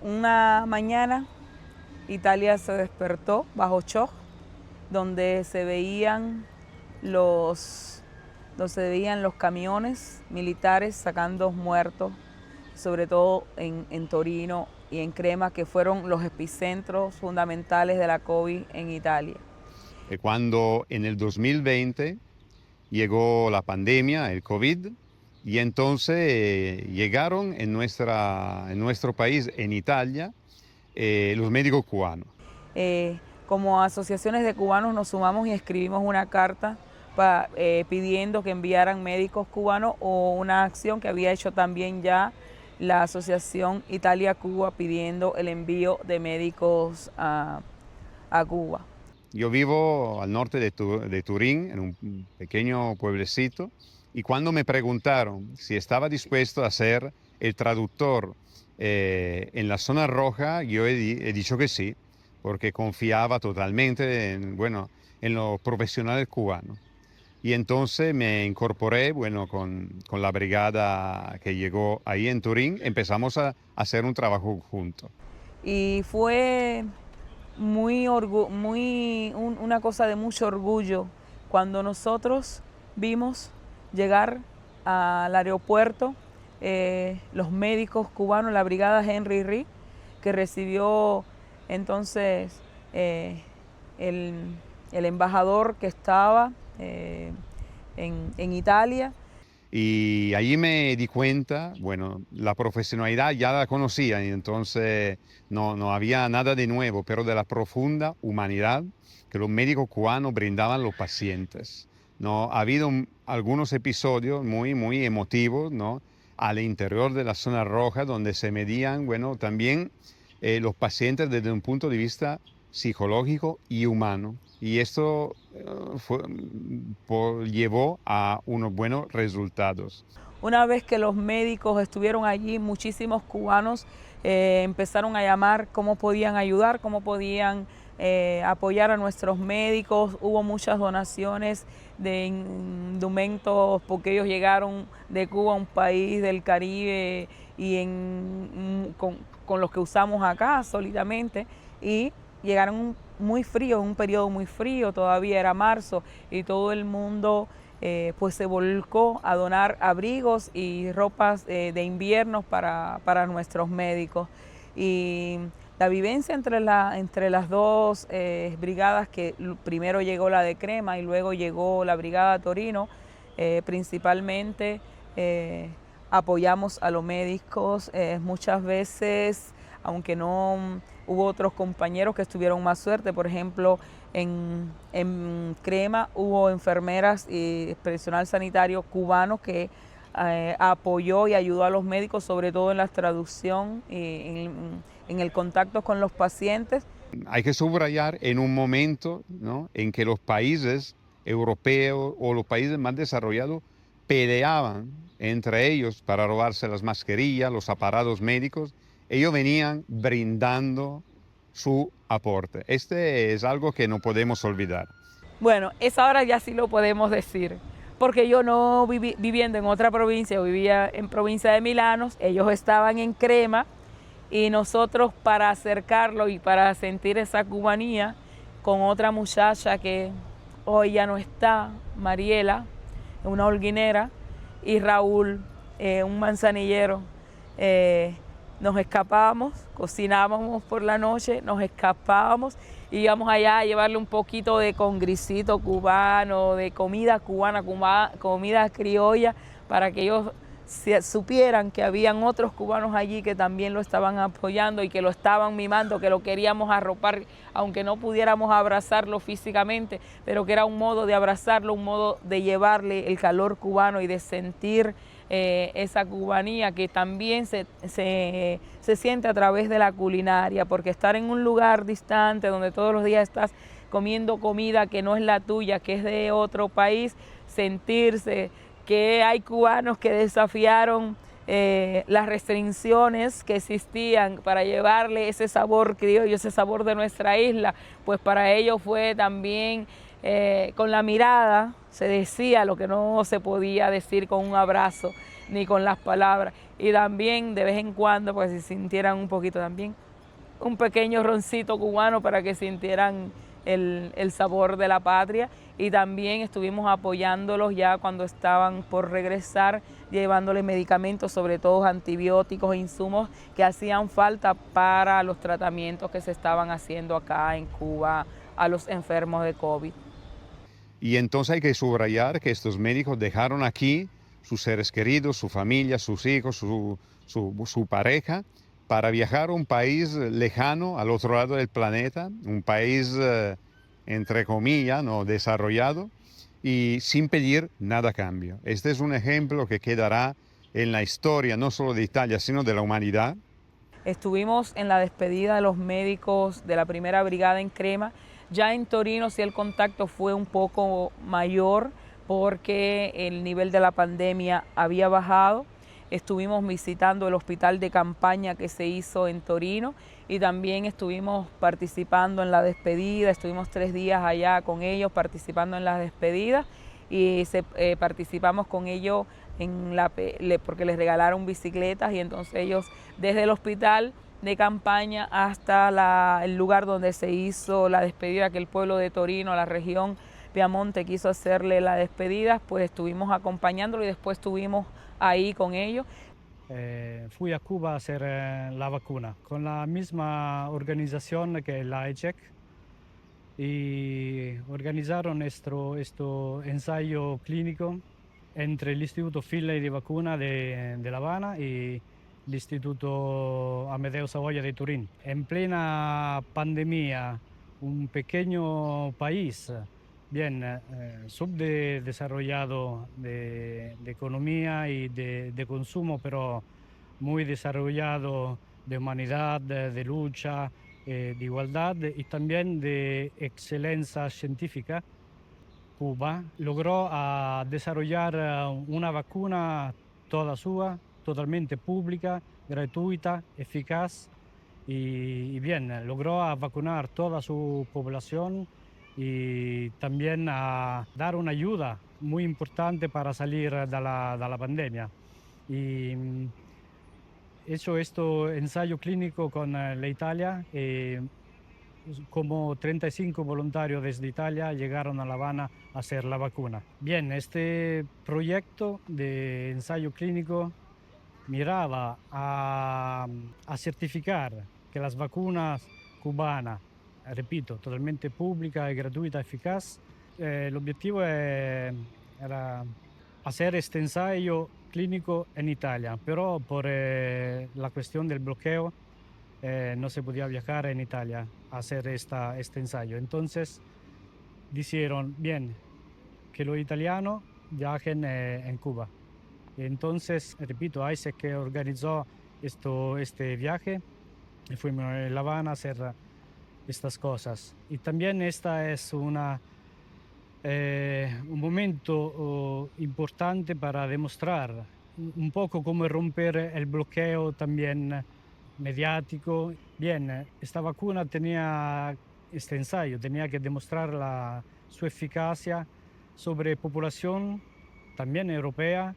Una mañana Italia se despertó bajo shock, donde se veían los camiones militares sacando muertos, sobre todo en Torino y en Crema, que fueron los epicentros fundamentales de la COVID en Italia. Cuando en el 2020 llegó la pandemia, el COVID, y entonces llegaron en nuestro país, en Italia, los médicos cubanos. Como asociaciones de cubanos nos sumamos y escribimos una carta pidiendo que enviaran médicos cubanos, o una acción que había hecho también ya la Asociación Italia-Cuba pidiendo el envío de médicos a Cuba. Yo vivo al norte de Turín, en un pequeño pueblecito, y cuando me preguntaron si estaba dispuesto a ser el traductor en la zona roja, yo he dicho que sí, porque confiaba totalmente en los profesionales cubanos. Y entonces me incorporé, con la brigada que llegó ahí en Turín, empezamos a hacer un trabajo juntos. Y fue una cosa de mucho orgullo cuando nosotros vimos llegar al aeropuerto los médicos cubanos, la brigada Henry Reed, que recibió entonces el embajador que estaba en Italia. Y allí me di cuenta, la profesionalidad ya la conocía y entonces no había nada de nuevo, pero de la profunda humanidad que los médicos cubanos brindaban a los pacientes. ¿No? Ha habido algunos episodios muy emotivos, ¿no? Al interior de la zona roja, donde se medían, también los pacientes desde un punto de vista psicológico y humano. Y esto llevó a unos buenos resultados. Una vez que los médicos estuvieron allí, muchísimos cubanos empezaron a llamar cómo podían ayudar, cómo podían apoyar a nuestros médicos. Hubo muchas donaciones de indumentos porque ellos llegaron de Cuba, un país del Caribe, y con los que usamos acá sólidamente, y llegaron muy frío, en un periodo muy frío, todavía era marzo, y todo el mundo pues se volcó a donar abrigos y ropas de invierno para nuestros médicos. Y la vivencia entre las dos brigadas, que primero llegó la de Crema y luego llegó la brigada Torino, principalmente apoyamos a los médicos muchas veces, aunque no hubo otros compañeros que tuvieron más suerte. Por ejemplo, en Crema hubo enfermeras y personal sanitario cubano que apoyó y ayudó a los médicos, sobre todo en la traducción y en el contacto con los pacientes. Hay que subrayar en un momento, ¿no?, en que los países europeos o los países más desarrollados peleaban entre ellos para robarse las mascarillas, los aparatos médicos. Ellos venían brindando su aporte. Este es algo que no podemos olvidar. Bueno, esa hora ya sí lo podemos decir, porque yo no viviendo en otra provincia, yo vivía en provincia de Milano, ellos estaban en Crema, y nosotros, para acercarlo y para sentir esa cubanía, con otra muchacha que hoy ya no está, Mariela, una holguinera, y Raúl, un manzanillero, nos escapábamos, cocinábamos por la noche, nos escapábamos, íbamos allá a llevarle un poquito de congrisito cubano, de comida cubana, comida criolla, para que ellos supieran que habían otros cubanos allí que también lo estaban apoyando y que lo estaban mimando, que lo queríamos arropar, aunque no pudiéramos abrazarlo físicamente, pero que era un modo de abrazarlo, un modo de llevarle el calor cubano y de sentir esa cubanía que también se siente a través de la culinaria, porque estar en un lugar distante donde todos los días estás comiendo comida que no es la tuya, que es de otro país, sentirse que hay cubanos que desafiaron las restricciones que existían para llevarle ese sabor criollo, ese sabor de nuestra isla, pues para ellos fue también con la mirada, se decía lo que no se podía decir con un abrazo. ni con las palabras. Y también de vez en cuando, pues si sintieran un poquito también, un pequeño roncito cubano para que sintieran el sabor de la patria. Y también estuvimos apoyándolos ya cuando estaban por regresar, llevándoles medicamentos, sobre todo antibióticos e insumos que hacían falta para los tratamientos que se estaban haciendo acá en Cuba a los enfermos de COVID. Y entonces hay que subrayar que estos médicos dejaron aquí sus seres queridos, su familia, sus hijos, su pareja, para viajar a un país lejano, al otro lado del planeta, un país, entre comillas, no desarrollado, y sin pedir nada a cambio. Este es un ejemplo que quedará en la historia, no solo de Italia, sino de la humanidad. Estuvimos en la despedida de los médicos de la primera brigada en Crema. Ya en Torino sí el contacto fue un poco mayor porque el nivel de la pandemia había bajado. Estuvimos visitando el hospital de campaña que se hizo en Torino y también estuvimos participando en la despedida. Estuvimos 3 días allá con ellos participando en las despedidas y participamos con ellos porque les regalaron bicicletas y entonces ellos desde el hospital de campaña hasta el lugar donde se hizo la despedida, que el pueblo de Torino, la región Piamonte quiso hacerle la despedida, pues estuvimos acompañándolo y después estuvimos ahí con ellos. Fui a Cuba a hacer la vacuna con la misma organización que la ECHEC y organizaron este ensayo clínico entre el Instituto Finlay de Vacuna de La Habana y el Instituto Amedeo Savoia de Turín. En plena pandemia, un pequeño país, bien subdesarrollado de economía y de consumo, pero muy desarrollado de humanidad, de lucha, de igualdad y también de excelencia científica. Cuba logró desarrollar una vacuna toda suya, totalmente pública, gratuita, eficaz y bien, logró vacunar toda su población y también a dar una ayuda muy importante para salir de la pandemia. Y hecho este ensayo clínico con la Italia, como 35 voluntarios desde Italia llegaron a La Habana a hacer la vacuna. Bien, este proyecto de ensayo clínico miraba a certificar que las vacunas cubanas, repito, totalmente pública y gratuita, eficaz, el objetivo era hacer este ensayo clínico en Italia, pero por la cuestión del bloqueo no se podía viajar en Italia a hacer este ensayo. Entonces dijeron, bien, que los italianos viajen en Cuba. Entonces, repito, Isaac que organizó este viaje y fuimos a La Habana a hacer estas cosas. Y también esta es un momento importante para demostrar un poco cómo romper el bloqueo también mediático. Bien, esta vacuna tenía este ensayo, tenía que demostrar su eficacia sobre población también europea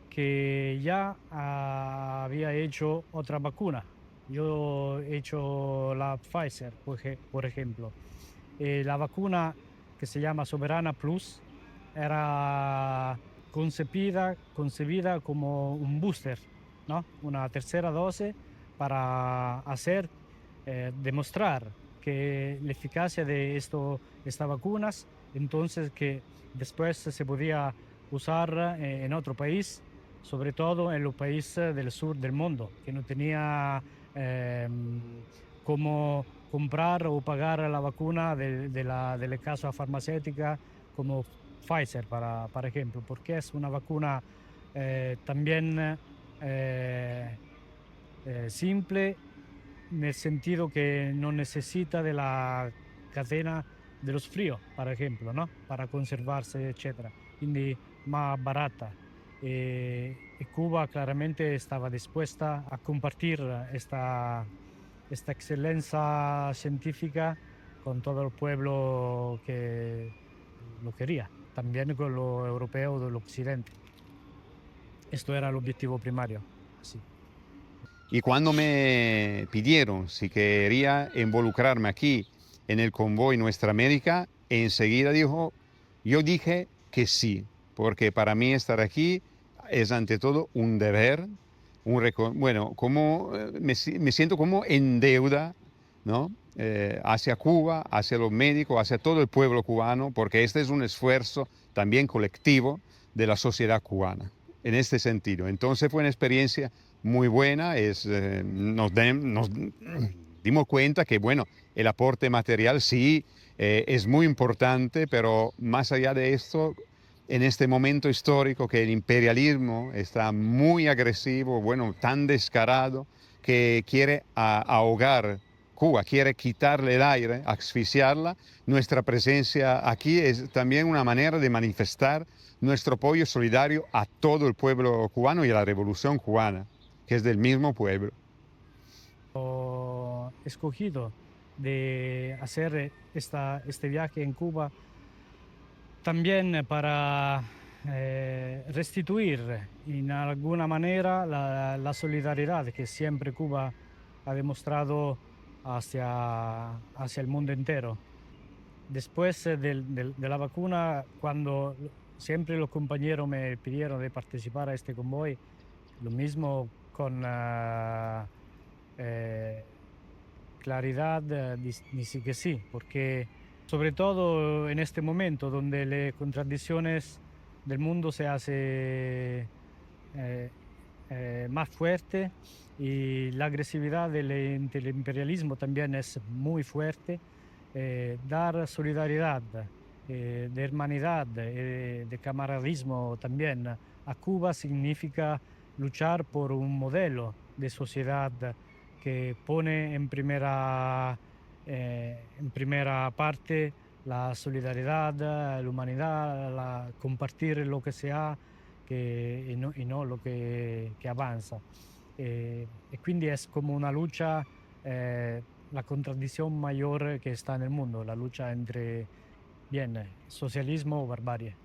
que ya había hecho otra vacuna. Yo he hecho la Pfizer, por ejemplo. La vacuna que se llama Soberana Plus era concebida como un booster, ¿no? Una tercera dosis para demostrar que la eficacia de estas vacunas, entonces que después se podía usar en otro país, sobre todo en los países del sur del mundo, que no tenía cómo comprar o pagar la vacuna de la casa farmacéutica como Pfizer, por ejemplo, porque es una vacuna también simple, en el sentido que no necesita de la cadena de los fríos, por ejemplo, ¿no? Para conservarse, etc. Quindi más barata. Y Cuba claramente estaba dispuesta a compartir esta excelencia científica con todo el pueblo que lo quería, también con los europeos del occidente. esto era el objetivo primario. Sí. Y cuando me pidieron si quería involucrarme aquí en el convoy Nuestra América, enseguida yo dije que sí, porque para mí estar aquí es ante todo un deber, bueno, como me siento como en deuda, ¿no? Hacia Cuba, hacia los médicos, hacia todo el pueblo cubano, porque este es un esfuerzo también colectivo de la sociedad cubana, en este sentido. Entonces fue una experiencia muy buena, nos dimos cuenta que, bueno, el aporte material sí es muy importante, pero más allá de esto, en este momento histórico que el imperialismo está muy agresivo, bueno, tan descarado, que quiere ahogar Cuba, quiere quitarle el aire, asfixiarla, nuestra presencia aquí es también una manera de manifestar nuestro apoyo solidario a todo el pueblo cubano y a la revolución cubana, que es del mismo pueblo. Escogido de hacer este viaje en Cuba también para restituir en alguna manera la solidaridad que siempre Cuba ha demostrado hacia el mundo entero. Después de la vacuna, cuando siempre los compañeros me pidieron de participar a este convoy, lo mismo con claridad, dice que sí, porque sobre todo en este momento donde las contradicciones del mundo se hace más fuerte y la agresividad del imperialismo también es muy fuerte, dar solidaridad, de hermanidad, de camaradismo también a Cuba significa luchar por un modelo de sociedad que pone en primera parte la solidaridad, la humanidad, compartir lo que sea y no lo que avanza. E quindi è come una lucha, la contraddizione mayor que está en el mundo, la lucha entre bien, socialismo o barbarie.